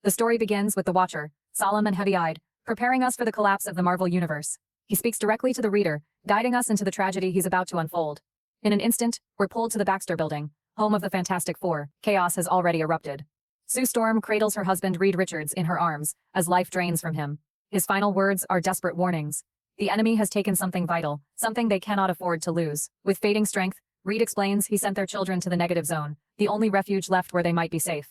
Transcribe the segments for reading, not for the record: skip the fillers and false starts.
The story begins with the Watcher, solemn and heavy-eyed, preparing us for the collapse of the Marvel Universe. He speaks directly to the reader, guiding us into the tragedy he's about to unfold. In an instant, we're pulled to the Baxter Building, home of the Fantastic Four. Chaos has already erupted. Sue Storm cradles her husband Reed Richards in her arms as life drains from him. His final words are desperate warnings. The enemy has taken something vital, something they cannot afford to lose. With fading strength, Reed explains he sent their children to the negative zone, the only refuge left where they might be safe.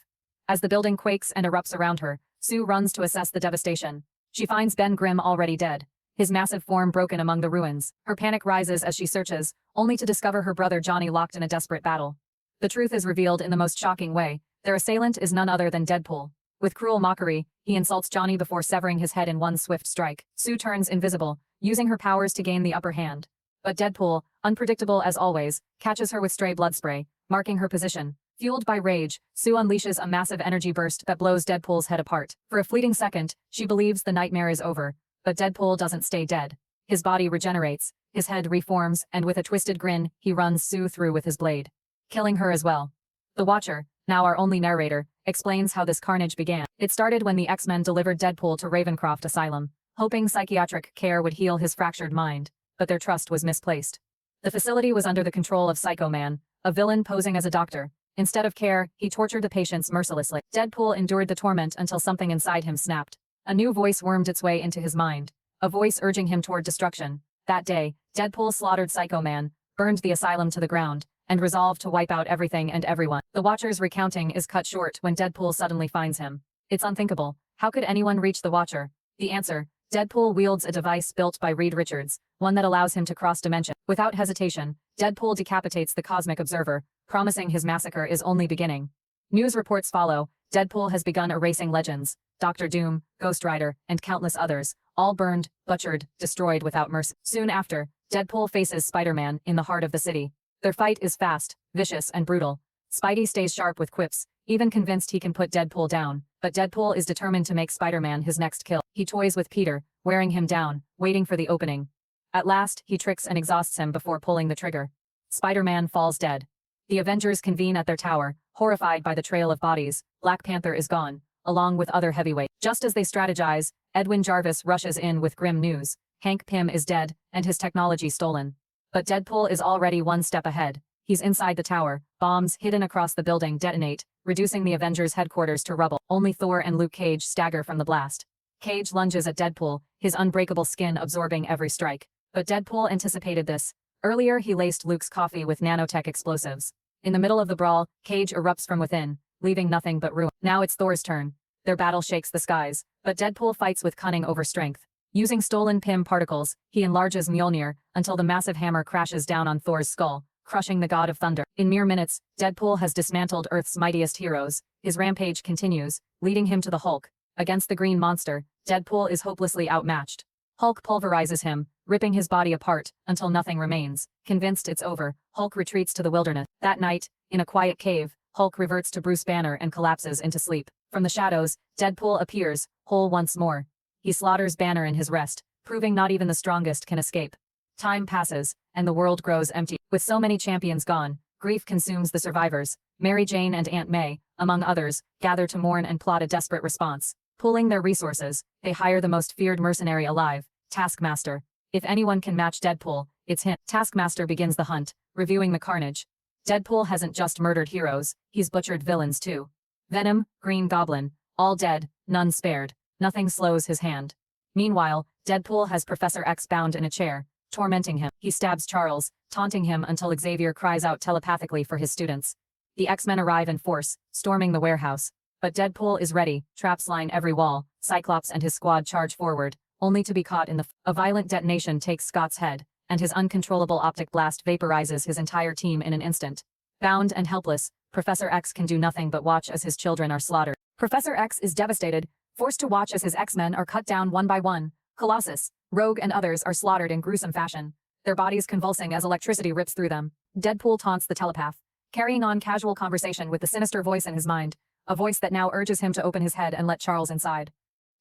As the building quakes and erupts around her, Sue runs to assess the devastation. She finds Ben Grimm already dead, his massive form broken among the ruins. Her panic rises as she searches, only to discover her brother Johnny locked in a desperate battle. The truth is revealed in the most shocking way. Their assailant is none other than Deadpool. With cruel mockery, he insults Johnny before severing his head in one swift strike. Sue turns invisible, using her powers to gain the upper hand. But Deadpool, unpredictable as always, catches her with stray blood spray, marking her position. Fueled by rage, Sue unleashes a massive energy burst that blows Deadpool's head apart. For a fleeting second, she believes the nightmare is over. But Deadpool doesn't stay dead. His body regenerates, his head reforms, and with a twisted grin, he runs Sue through with his blade, killing her as well. The Watcher, now our only narrator, explains how this carnage began. It started when the X-Men delivered Deadpool to Ravencroft Asylum, hoping psychiatric care would heal his fractured mind, but their trust was misplaced. The facility was under the control of Psycho Man, a villain posing as a doctor. Instead of care, he tortured the patients mercilessly. Deadpool endured the torment until something inside him snapped. A new voice wormed its way into his mind, a voice urging him toward destruction. That day, Deadpool slaughtered Psycho Man, burned the asylum to the ground, and resolved to wipe out everything and everyone. The Watcher's recounting is cut short when Deadpool suddenly finds him. It's unthinkable. How could anyone reach the Watcher? The answer: Deadpool wields a device built by Reed Richards, one that allows him to cross dimension. Without hesitation, Deadpool decapitates the Cosmic Observer, promising his massacre is only beginning. News reports follow. Deadpool has begun erasing legends, Dr. Doom, Ghost Rider, and countless others, all burned, butchered, destroyed without mercy. Soon after, Deadpool faces Spider-Man in the heart of the city. Their fight is fast, vicious, and brutal. Spidey stays sharp with quips, even convinced he can put Deadpool down, but Deadpool is determined to make Spider-Man his next kill. He toys with Peter, wearing him down, waiting for the opening. At last, he tricks and exhausts him before pulling the trigger. Spider-Man falls dead. The Avengers convene at their tower, horrified by the trail of bodies. Black Panther is gone, along with other heavyweights. Just as they strategize, Edwin Jarvis rushes in with grim news. Hank Pym is dead, and his technology stolen. But Deadpool is already one step ahead. He's inside the tower. Bombs hidden across the building detonate, reducing the Avengers' headquarters to rubble. Only Thor and Luke Cage stagger from the blast. Cage lunges at Deadpool, his unbreakable skin absorbing every strike. But Deadpool anticipated this. Earlier, he laced Luke's coffee with nanotech explosives. In the middle of the brawl, Cage erupts from within, leaving nothing but ruin. Now it's Thor's turn. Their battle shakes the skies, but Deadpool fights with cunning over strength. Using stolen Pym particles, he enlarges Mjolnir until the massive hammer crashes down on Thor's skull, crushing the God of Thunder. In mere minutes, Deadpool has dismantled Earth's mightiest heroes. His rampage continues, leading him to the Hulk. Against the Green Monster, Deadpool is hopelessly outmatched. Hulk pulverizes him, ripping his body apart until nothing remains. Convinced it's over, Hulk retreats to the wilderness. That night, in a quiet cave, Hulk reverts to Bruce Banner and collapses into sleep. From the shadows, Deadpool appears, whole once more. He slaughters Banner in his rest, proving not even the strongest can escape. Time passes, and the world grows empty. With so many champions gone, grief consumes the survivors. Mary Jane and Aunt May, among others, gather to mourn and plot a desperate response. Pooling their resources, they hire the most feared mercenary alive, Taskmaster. If anyone can match Deadpool, it's him. Taskmaster begins the hunt, reviewing the carnage. Deadpool hasn't just murdered heroes, he's butchered villains too. Venom, Green Goblin, all dead, none spared. Nothing slows his hand. Meanwhile, Deadpool has Professor X bound in a chair, tormenting him. He stabs Charles, taunting him until Xavier cries out telepathically for his students. The X-Men arrive in force, storming the warehouse. But Deadpool is ready, traps line every wall. Cyclops and his squad charge forward, only to be caught in a violent detonation takes Scott's head, and his uncontrollable optic blast vaporizes his entire team in an instant. Bound and helpless, Professor X can do nothing but watch as his children are slaughtered. Professor X is devastated, forced to watch as his X-Men are cut down one by one. Colossus, Rogue and others are slaughtered in gruesome fashion, their bodies convulsing as electricity rips through them. Deadpool taunts the telepath, carrying on casual conversation with the sinister voice in his mind, a voice that now urges him to open his head and let Charles inside.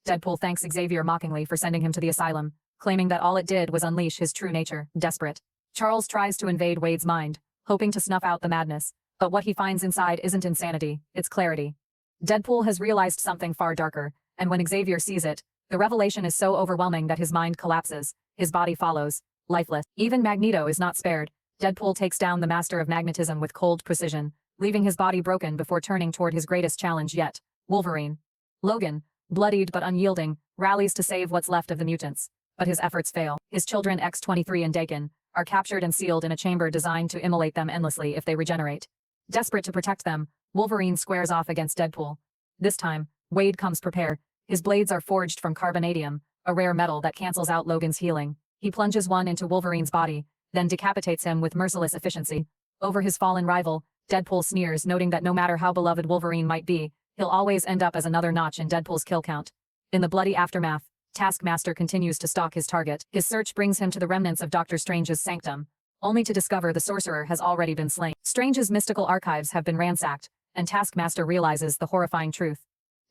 Deadpool thanks Xavier mockingly for sending him to the asylum, claiming that all it did was unleash his true nature. Desperate, Charles tries to invade Wade's mind, hoping to snuff out the madness, but what he finds inside isn't insanity, it's clarity. Deadpool has realized something far darker, and when Xavier sees it, the revelation is so overwhelming that his mind collapses, his body follows, lifeless. Even Magneto is not spared. Deadpool takes down the master of magnetism with cold precision, leaving his body broken before turning toward his greatest challenge yet, Wolverine. Logan, bloodied but unyielding, rallies to save what's left of the mutants, but his efforts fail. His children X-23 and Dakin are captured and sealed in a chamber designed to immolate them endlessly if they regenerate. Desperate to protect them, Wolverine squares off against Deadpool. This time, Wade comes prepared. His blades are forged from carbonadium, a rare metal that cancels out Logan's healing. He plunges one into Wolverine's body, then decapitates him with merciless efficiency. Over his fallen rival, Deadpool sneers, noting that no matter how beloved Wolverine might be, he'll always end up as another notch in Deadpool's kill count. In the bloody aftermath, Taskmaster continues to stalk his target. His search brings him to the remnants of Doctor Strange's sanctum, only to discover the sorcerer has already been slain. Strange's mystical archives have been ransacked, and Taskmaster realizes the horrifying truth.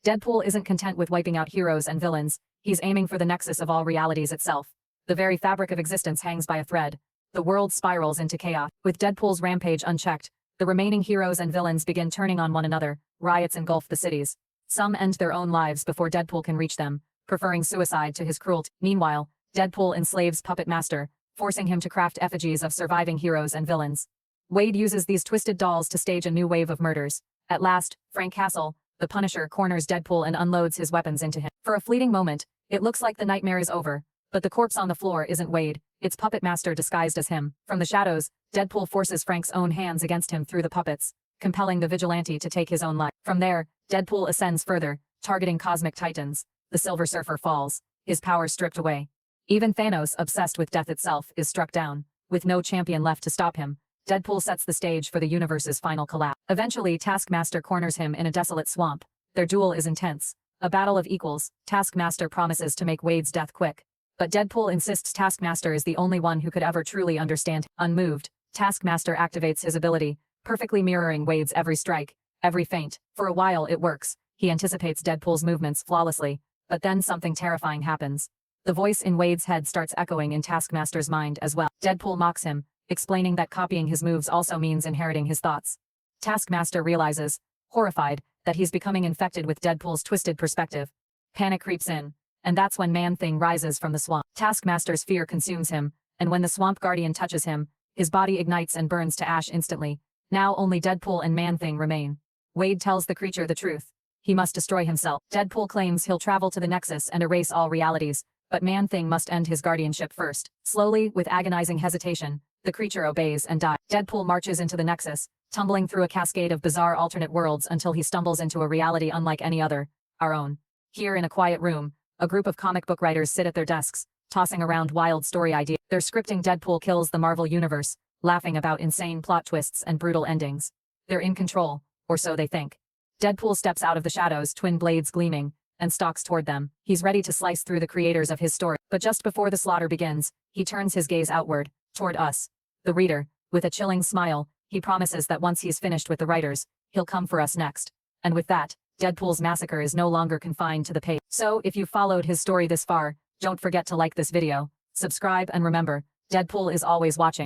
Deadpool isn't content with wiping out heroes and villains, he's aiming for the nexus of all realities itself. The very fabric of existence hangs by a thread. The world spirals into chaos. With Deadpool's rampage unchecked, the remaining heroes and villains begin turning on one another. Riots engulf the cities. Some end their own lives before Deadpool can reach them, preferring suicide to his cruelty. Meanwhile, Deadpool enslaves Puppet Master, forcing him to craft effigies of surviving heroes and villains. Wade uses these twisted dolls to stage a new wave of murders. At last, Frank Castle, the Punisher, corners Deadpool and unloads his weapons into him. For a fleeting moment, it looks like the nightmare is over, but the corpse on the floor isn't Wade, it's Puppet Master disguised as him. From the shadows, Deadpool forces Frank's own hands against him through the puppets, compelling the vigilante to take his own life. From there, Deadpool ascends further, targeting cosmic titans. The Silver Surfer falls, his power stripped away. Even Thanos, obsessed with death itself, is struck down. With no champion left to stop him, Deadpool sets the stage for the universe's final collapse. Eventually, Taskmaster corners him in a desolate swamp. Their duel is intense. A battle of equals. Taskmaster promises to make Wade's death quick, but Deadpool insists Taskmaster is the only one who could ever truly understand. Unmoved, Taskmaster activates his ability, perfectly mirroring Wade's every strike, every feint. For a while it works. He anticipates Deadpool's movements flawlessly, but then something terrifying happens. The voice in Wade's head starts echoing in Taskmaster's mind as well. Deadpool mocks him, explaining that copying his moves also means inheriting his thoughts. Taskmaster realizes, horrified, that he's becoming infected with Deadpool's twisted perspective. Panic creeps in, and that's when Man-Thing rises from the swamp. Taskmaster's fear consumes him, and when the Swamp Guardian touches him, his body ignites and burns to ash instantly. Now only Deadpool and Man-Thing remain. Wade tells the creature the truth. He must destroy himself. Deadpool claims he'll travel to the Nexus and erase all realities, but Man-Thing must end his guardianship first. Slowly, with agonizing hesitation, the creature obeys and dies. Deadpool marches into the Nexus, tumbling through a cascade of bizarre alternate worlds until he stumbles into a reality unlike any other, our own. Here in a quiet room, a group of comic book writers sit at their desks, tossing around wild story ideas. They're scripting Deadpool kills the Marvel Universe, laughing about insane plot twists and brutal endings. They're in control, or so they think. Deadpool steps out of the shadows, twin blades gleaming, and stalks toward them. He's ready to slice through the creators of his story. But just before the slaughter begins, he turns his gaze outward, toward us, the reader. With a chilling smile, he promises that once he's finished with the writers, he'll come for us next. And with that, Deadpool's massacre is no longer confined to the page. So, if you followed his story this far, don't forget to like this video, subscribe, and remember, Deadpool is always watching.